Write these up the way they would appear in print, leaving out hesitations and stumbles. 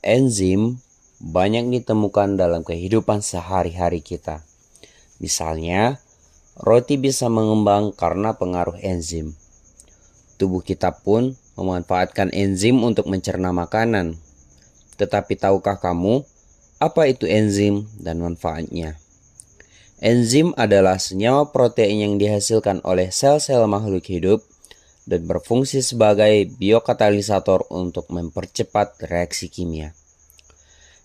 Enzim banyak ditemukan dalam kehidupan sehari-hari kita. Misalnya, roti bisa mengembang karena pengaruh enzim. Tubuh kita pun memanfaatkan enzim untuk mencerna makanan. Tetapi tahukah kamu apa itu enzim dan manfaatnya? Enzim adalah senyawa protein yang dihasilkan oleh sel-sel makhluk hidup dan berfungsi sebagai biokatalisator untuk mempercepat reaksi kimia.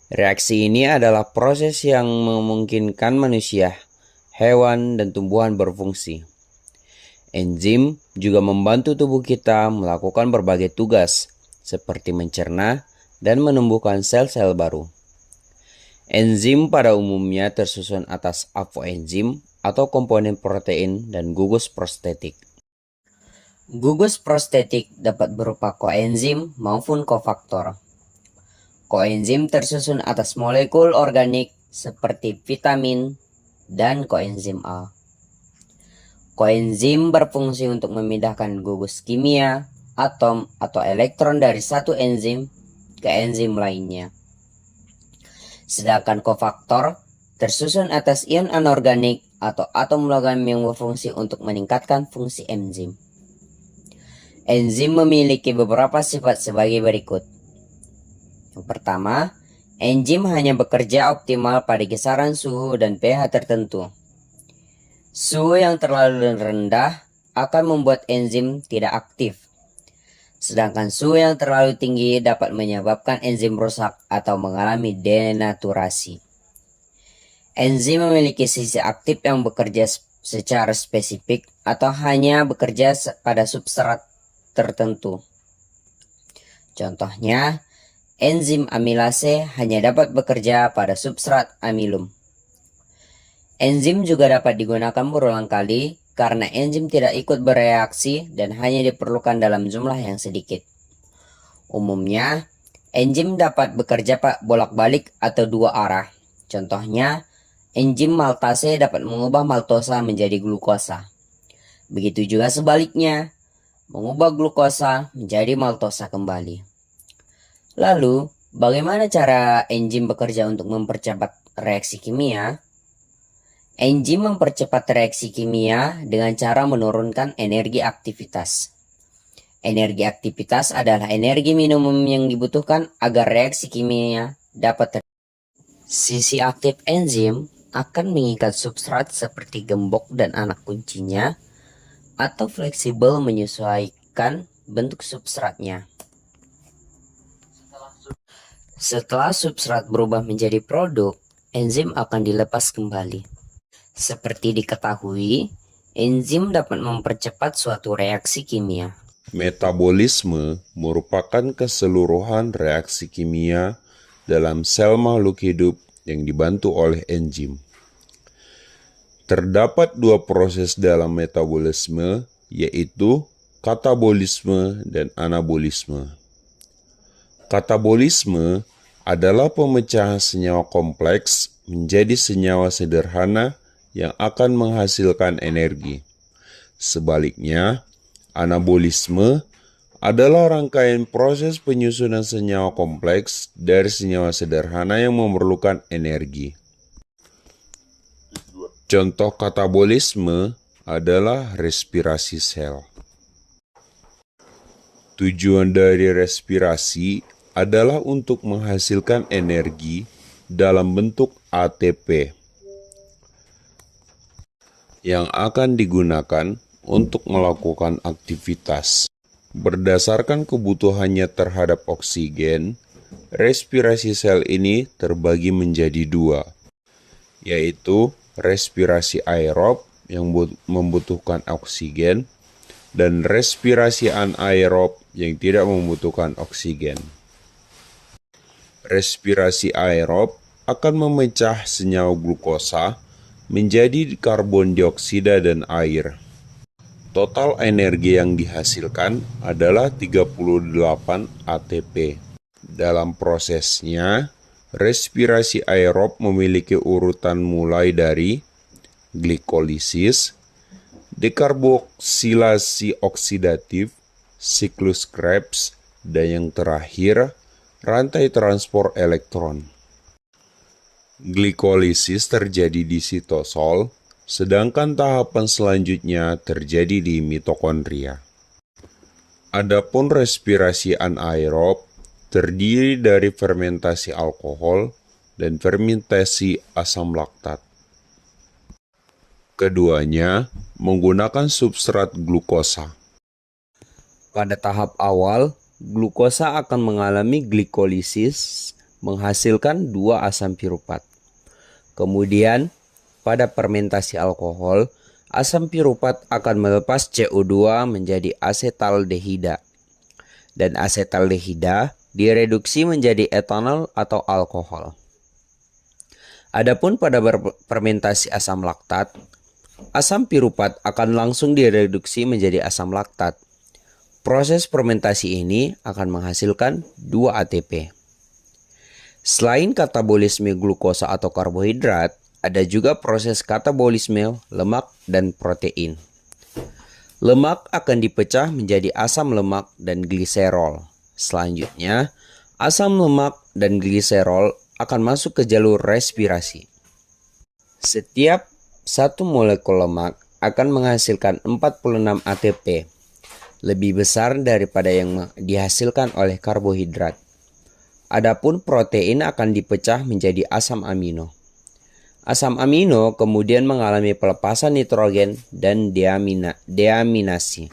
Reaksi ini adalah proses yang memungkinkan manusia, hewan, dan tumbuhan berfungsi. Enzim juga membantu tubuh kita melakukan berbagai tugas, seperti mencerna dan menumbuhkan sel-sel baru. Enzim pada umumnya tersusun atas apoenzim atau komponen protein dan gugus prostetik. Gugus prostetik dapat berupa koenzim maupun kofaktor. Koenzim tersusun atas molekul organik seperti vitamin dan koenzim A. Koenzim berfungsi untuk memindahkan gugus kimia, atom atau elektron dari satu enzim ke enzim lainnya. Sedangkan kofaktor tersusun atas ion anorganik atau atom logam yang berfungsi untuk meningkatkan fungsi enzim. Enzim memiliki beberapa sifat sebagai berikut. Yang pertama, enzim hanya bekerja optimal pada kisaran suhu dan pH tertentu. Suhu yang terlalu rendah akan membuat enzim tidak aktif. Sedangkan suhu yang terlalu tinggi dapat menyebabkan enzim rusak atau mengalami denaturasi. Enzim memiliki sisi aktif yang bekerja secara spesifik atau hanya bekerja pada substrat tertentu. Contohnya, enzim amilase hanya dapat bekerja pada substrat amilum. Enzim juga dapat digunakan berulang kali karena enzim tidak ikut bereaksi dan hanya diperlukan dalam jumlah yang sedikit. Umumnya, enzim dapat bekerja bolak-balik atau dua arah. Contohnya, enzim maltase dapat mengubah maltosa menjadi glukosa. Begitu juga sebaliknya, mengubah glukosa menjadi maltosa kembali. Lalu, bagaimana cara enzim bekerja untuk mempercepat reaksi kimia? Enzim mempercepat reaksi kimia dengan cara menurunkan energi aktivitas. Energi aktivitas adalah energi minimum yang dibutuhkan agar reaksi kimia dapat terjadi. Sisi aktif enzim akan mengikat substrat seperti gembok dan anak kuncinya, atau fleksibel menyesuaikan bentuk substratnya. Setelah substrat berubah menjadi produk, enzim akan dilepas kembali. Seperti diketahui, enzim dapat mempercepat suatu reaksi kimia. Metabolisme merupakan keseluruhan reaksi kimia dalam sel makhluk hidup yang dibantu oleh enzim. Terdapat dua proses dalam metabolisme, yaitu katabolisme dan anabolisme. Katabolisme adalah pemecahan senyawa kompleks menjadi senyawa sederhana yang akan menghasilkan energi. Sebaliknya, anabolisme adalah rangkaian proses penyusunan senyawa kompleks dari senyawa sederhana yang memerlukan energi. Contoh katabolisme adalah respirasi sel. Tujuan dari respirasi adalah untuk menghasilkan energi dalam bentuk ATP yang akan digunakan untuk melakukan aktivitas. Berdasarkan kebutuhannya terhadap oksigen, respirasi sel ini terbagi menjadi dua, yaitu respirasi aerob yang membutuhkan oksigen dan respirasi anaerob yang tidak membutuhkan oksigen. Respirasi aerob akan memecah senyawa glukosa menjadi karbon dioksida dan air. Total energi yang dihasilkan adalah 38 ATP. Dalam prosesnya, respirasi aerob memiliki urutan mulai dari glikolisis, dekarboksilasi oksidatif, siklus Krebs, dan yang terakhir, rantai transport elektron. Glikolisis terjadi di sitosol, sedangkan tahapan selanjutnya terjadi di mitokondria. Adapun respirasi anaerob terdiri dari fermentasi alkohol dan fermentasi asam laktat. Keduanya menggunakan substrat glukosa. Pada tahap awal, glukosa akan mengalami glikolisis, menghasilkan 2 asam piruvat. Kemudian, pada fermentasi alkohol, asam piruvat akan melepas CO2 menjadi asetaldehida. Dan asetaldehida direduksi menjadi etanol atau alkohol. Adapun pada fermentasi asam laktat, asam piruvat akan langsung direduksi menjadi asam laktat. Proses fermentasi ini akan menghasilkan 2 ATP. Selain katabolisme glukosa atau karbohidrat, ada juga proses katabolisme lemak dan protein. Lemak akan dipecah menjadi asam lemak dan gliserol. Selanjutnya, asam lemak dan gliserol akan masuk ke jalur respirasi. Setiap satu molekul lemak akan menghasilkan 46 ATP, lebih besar daripada yang dihasilkan oleh karbohidrat. Adapun protein akan dipecah menjadi asam amino. Asam amino kemudian mengalami pelepasan nitrogen dan deaminasi.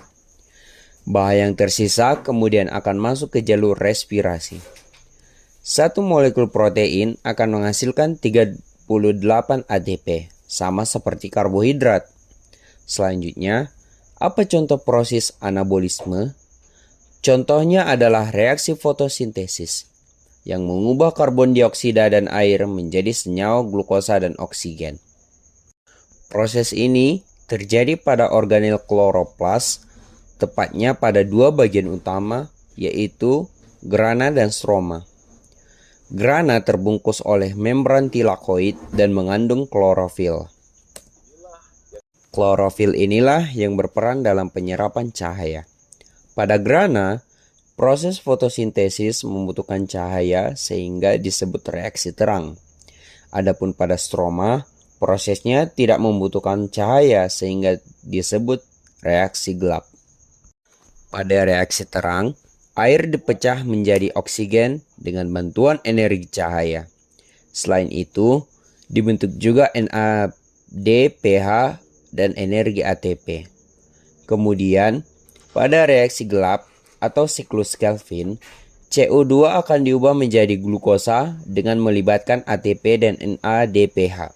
Bahan yang tersisa kemudian akan masuk ke jalur respirasi. Satu molekul protein akan menghasilkan 38 ATP, sama seperti karbohidrat. Selanjutnya, apa contoh proses anabolisme? Contohnya adalah reaksi fotosintesis yang mengubah karbon dioksida dan air menjadi senyawa glukosa dan oksigen. Proses ini terjadi pada organel kloroplas, tepatnya pada 2 bagian utama, yaitu grana dan stroma. Grana terbungkus oleh membran tilakoid dan mengandung klorofil. Klorofil inilah yang berperan dalam penyerapan cahaya. Pada grana, proses fotosintesis membutuhkan cahaya sehingga disebut reaksi terang. Adapun pada stroma, prosesnya tidak membutuhkan cahaya sehingga disebut reaksi gelap. Pada reaksi terang, air dipecah menjadi oksigen dengan bantuan energi cahaya. Selain itu, dibentuk juga NADPH dan energi ATP. Kemudian, pada reaksi gelap atau siklus Kelvin, CO2 akan diubah menjadi glukosa dengan melibatkan ATP dan NADPH.